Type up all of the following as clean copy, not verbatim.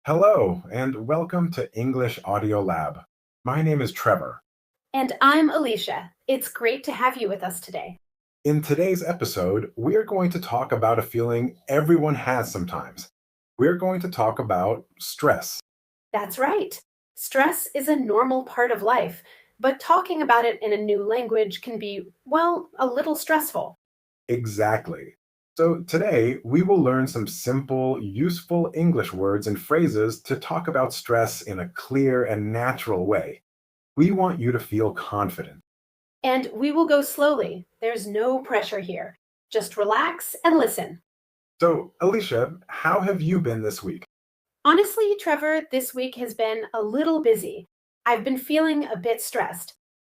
Hello, and welcome to English Audio Lab. My name is Trevor. And I'm Alicia. It's great to have you with us today. In today's episode, we are going to talk about a feeling everyone has sometimes. We're going to talk about stress. That's right. Stress is a normal part of life, but talking about it in a new language can be, well, a little stressful. Exactly. So today, we will learn some simple, useful English words and phrases to talk about stress in a clear and natural way. We want you to feel confident. And we will go slowly. There's no pressure here. Just relax and listen. So, Alicia, how have you been this week? Honestly, Trevor, this week has been a little busy. I've been feeling a bit stressed.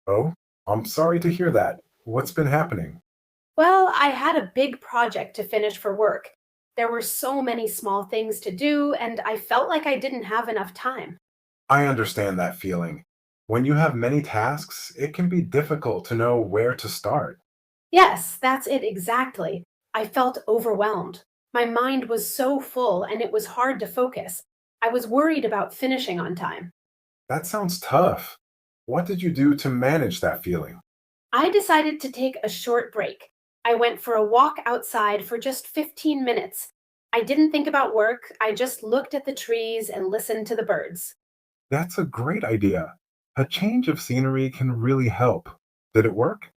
Oh, I'm sorry to hear that. What's been happening? Well, I had a big project to finish for work. There were so many small things to do, and I felt like I didn't have enough time. I understand that feeling. When you have many tasks, it can be difficult to know where to start. Yes, that's it exactly. I felt overwhelmed. My mind was so full and it was hard to focus. I was worried about finishing on time. That sounds tough. What did you do to manage that feeling? I decided to take a short break. I went for a walk outside for just 15 minutes. I didn't think about work, I just looked at the trees and listened to the birds. That's a great idea. A change of scenery can really help. Did it work?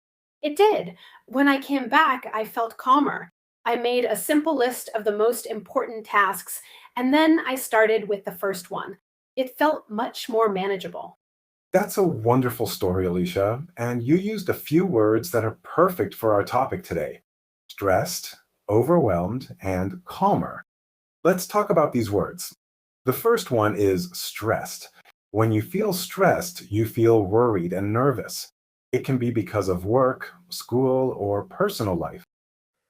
It did. When I came back, I felt calmer. I made a simple list of the most important tasks, and then I started with the first one. It felt much more manageable. That's a wonderful story, Alicia, and you used a few words that are perfect for our topic today: stressed, overwhelmed, and calmer. Let's talk about these words. The first one is stressed. When you feel stressed, you feel worried and nervous. It can be because of work, school, or personal life.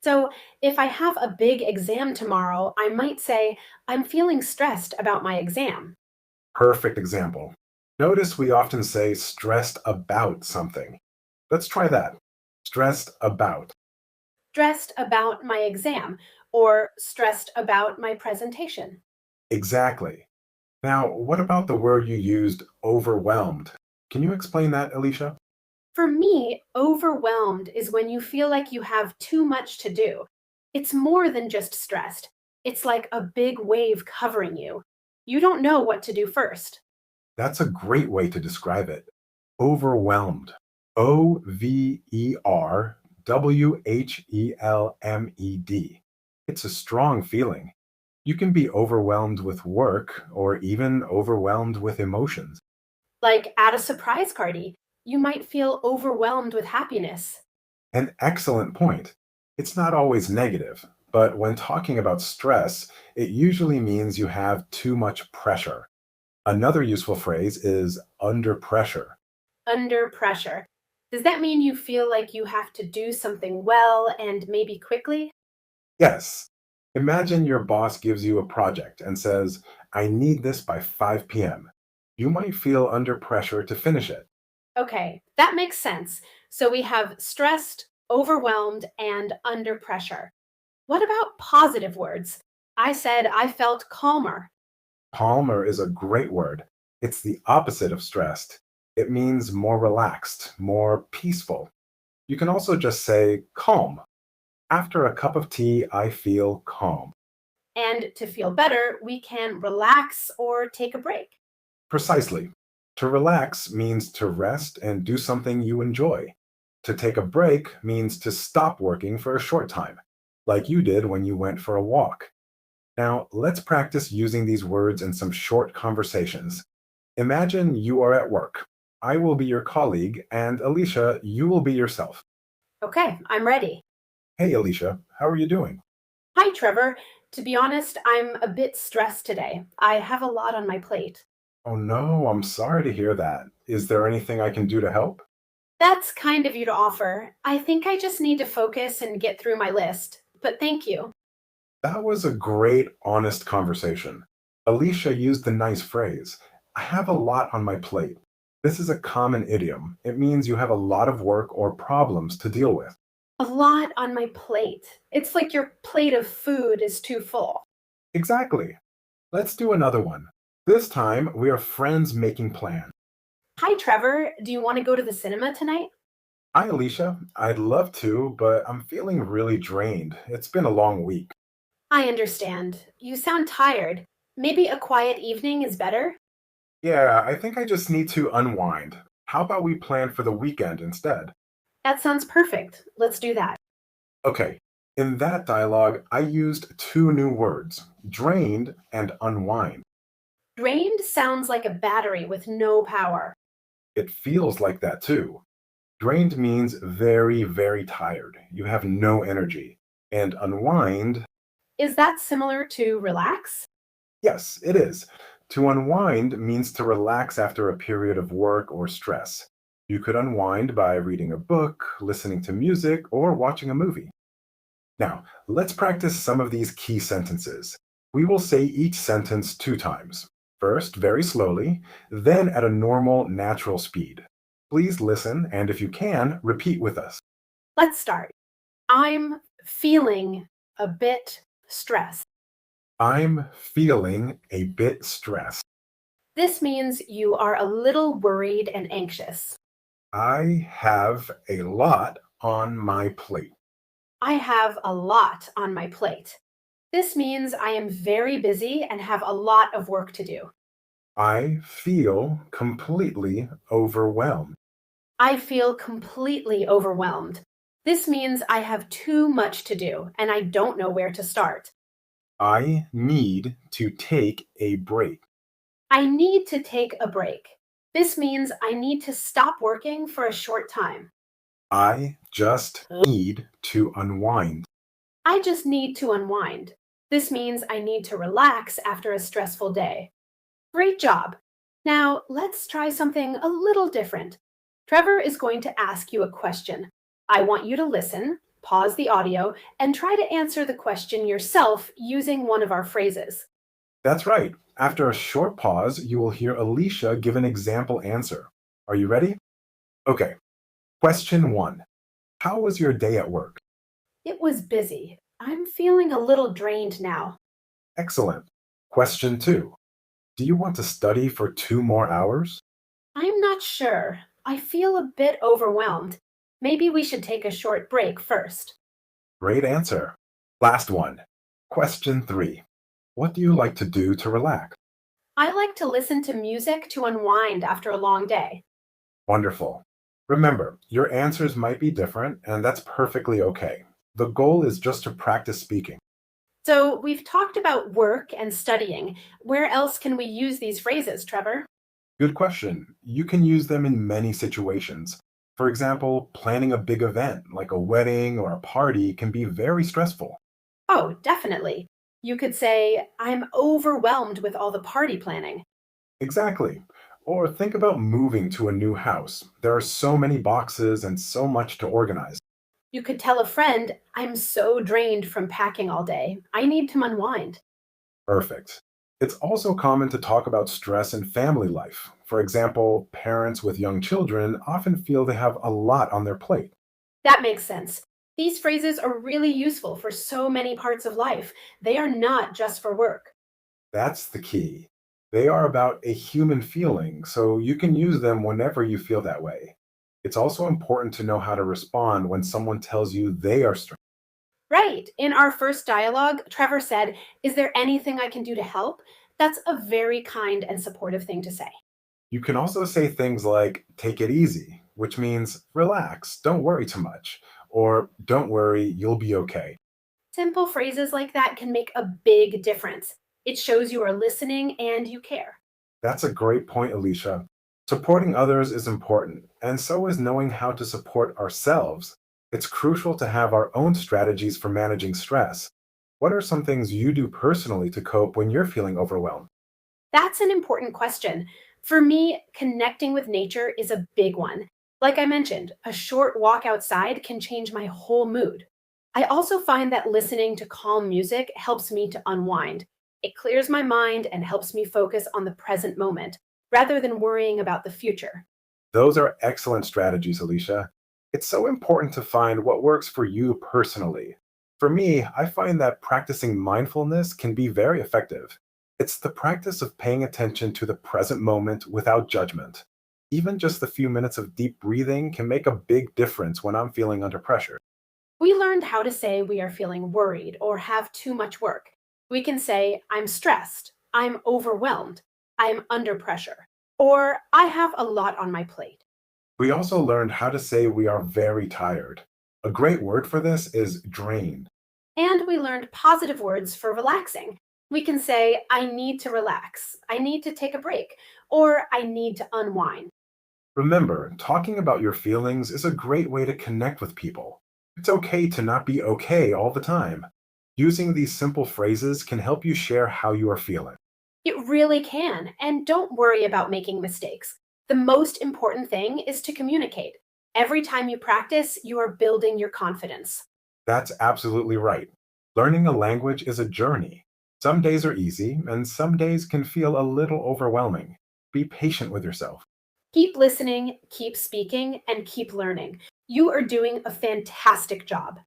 So, if I have a big exam tomorrow, I might say, I'm feeling stressed about my exam. Perfect example. Notice we often say stressed about something. Let's try that. Stressed about. Stressed about my exam, or stressed about my presentation. Exactly. Now, what about the word you used, overwhelmed? Can you explain that, Alicia? For me, overwhelmed is when you feel like you have too much to do. It's more than just stressed, it's like a big wave covering you. You don't know what to do first. That's a great way to describe it. Overwhelmed. Overwhelmed. It's a strong feeling. You can be overwhelmed with work or even overwhelmed with emotions. Like at a surprise party, you might feel overwhelmed with happiness. An excellent point. It's not always negative, but when talking about stress, it usually means you have too much pressure. Another useful phrase is under pressure. Under pressure. Does that mean you feel like you have to do something well and maybe quickly? Yes. Imagine your boss gives you a project and says, I need this by 5 p.m. You might feel under pressure to finish it. Okay, that makes sense. So we have stressed, overwhelmed, and under pressure. What about positive words? I said I felt calmer. Calmer is a great word. It's the opposite of stressed. It means more relaxed, more peaceful. You can also just say calm. After a cup of tea, I feel calm. And to feel better, we can relax or take a break. Precisely. To relax means to rest and do something you enjoy. To take a break means to stop working for a short time, like you did when you went for a walk. Now, let's practice using these words in some short conversations. Imagine you are at work. I will be your colleague, and Alicia, you will be yourself. Okay, I'm ready. Hey, Alicia, how are you doing? Hi, Trevor. To be honest, I'm a bit stressed today. I have a lot on my plate. Oh no, I'm sorry to hear that. Is there anything I can do to help? That's kind of you to offer. I think I just need to focus and get through my list. But thank you. That was a great, honest conversation. Alicia used the nice phrase, I have a lot on my plate. This is a common idiom. It means you have a lot of work or problems to deal with. A lot on my plate. It's like your plate of food is too full. Exactly. Let's do another one. This time, we are friends making plans. Hi, Trevor. Do you want to go to the cinema tonight? Hi, Alicia. I'd love to, but I'm feeling really drained. It's been a long week. I understand. You sound tired. Maybe a quiet evening is better? Yeah, I think I just need to unwind. How about we plan for the weekend instead? That sounds perfect. Let's do that. Okay, in that dialogue, I used two new words, drained and unwind. Drained sounds like a battery with no power. It feels like that too. Drained means very, very tired. You have no energy. And unwind, Is that similar to relax? yes, it is. To unwind means to relax after a period of work or stress. You could unwind by reading a book, listening to music, or watching a movie. Now, let's practice some of these key sentences. We will say each sentence two times. First, very slowly, then at a normal, natural speed. Please listen, and if you can, repeat with us. Let's start. I'm feeling a bit stressed. I'm feeling a bit stressed. This means you are a little worried and anxious. I have a lot on my plate. I have a lot on my plate. This means I am very busy and have a lot of work to do. I feel completely overwhelmed. I feel completely overwhelmed. This means I have too much to do and I don't know where to start. I need to take a break. I need to take a break. This means I need to stop working for a short time. I just need to unwind. I just need to unwind. This means I need to relax after a stressful day. Great job. Now let's try something a little different. Trevor is going to ask you a question. I want you to listen, pause the audio, and try to answer the question yourself using one of our phrases. That's right. After a short pause, you will hear Alicia give an example answer. Are you ready? Okay. Question one. How was your day at work? It was busy. I'm feeling a little drained now. Excellent. Question two. Do you want to study for 2 more hours? I'm not sure. I feel a bit overwhelmed. Maybe we should take a short break first. Great answer. Last one. Question three. What do you like to do to relax? I like to listen to music to unwind after a long day. Wonderful. Remember, your answers might be different, and that's perfectly okay. The goal is just to practice speaking. So, we've talked about work and studying. Where else can we use these phrases, Trevor? Good question. You can use them in many situations. For example, planning a big event like a wedding or a party can be very stressful. Oh, definitely. You could say, I'm overwhelmed with all the party planning. Exactly. Or think about moving to a new house. There are so many boxes and so much to organize. You could tell a friend, I'm so drained from packing all day. I need to unwind. Perfect. It's also common to talk about stress in family life. For example, parents with young children often feel they have a lot on their plate. That makes sense. These phrases are really useful for so many parts of life. They are not just for work. That's the key. They are about a human feeling, so you can use them whenever you feel that way. It's also important to know how to respond when someone tells you they are stressed. Right. In our first dialogue, Trevor said, is there anything I can do to help? That's a very kind and supportive thing to say. You can also say things like, take it easy, which means relax, don't worry too much, or don't worry, you'll be okay. Simple phrases like that can make a big difference. It shows you are listening and you care. That's a great point, Alicia. Supporting others is important, and so is knowing how to support ourselves. It's crucial to have our own strategies for managing stress. What are some things you do personally to cope when you're feeling overwhelmed? That's an important question. For me, connecting with nature is a big one. Like I mentioned, a short walk outside can change my whole mood. I also find that listening to calm music helps me to unwind. It clears my mind and helps me focus on the present moment rather than worrying about the future. Those are excellent strategies, Alicia. It's so important to find what works for you personally. For me, I find that practicing mindfulness can be very effective. It's the practice of paying attention to the present moment without judgment. Even just a few minutes of deep breathing can make a big difference when I'm feeling under pressure. We learned how to say we are feeling worried or have too much work. We can say, I'm stressed, I'm overwhelmed, I'm under pressure, or I have a lot on my plate. We also learned how to say we are very tired. A great word for this is drained. And we learned positive words for relaxing. We can say, I need to relax, I need to take a break, or I need to unwind. Remember, talking about your feelings is a great way to connect with people. It's okay to not be okay all the time. Using these simple phrases can help you share how you are feeling. It really can, and don't worry about making mistakes. The most important thing is to communicate. Every time you practice, you are building your confidence. That's absolutely right. Learning a language is a journey. Some days are easy, and some days can feel a little overwhelming. Be patient with yourself. Keep listening, keep speaking, and keep learning. You are doing a fantastic job.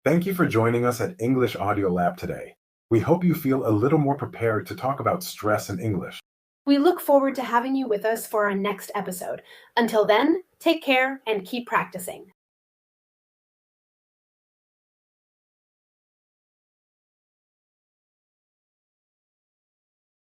Thank you for joining us at English Audio Lab today. We hope you feel a little more prepared to talk about stress in English. We look forward to having you with us for our next episode. Until then, take care and keep practicing.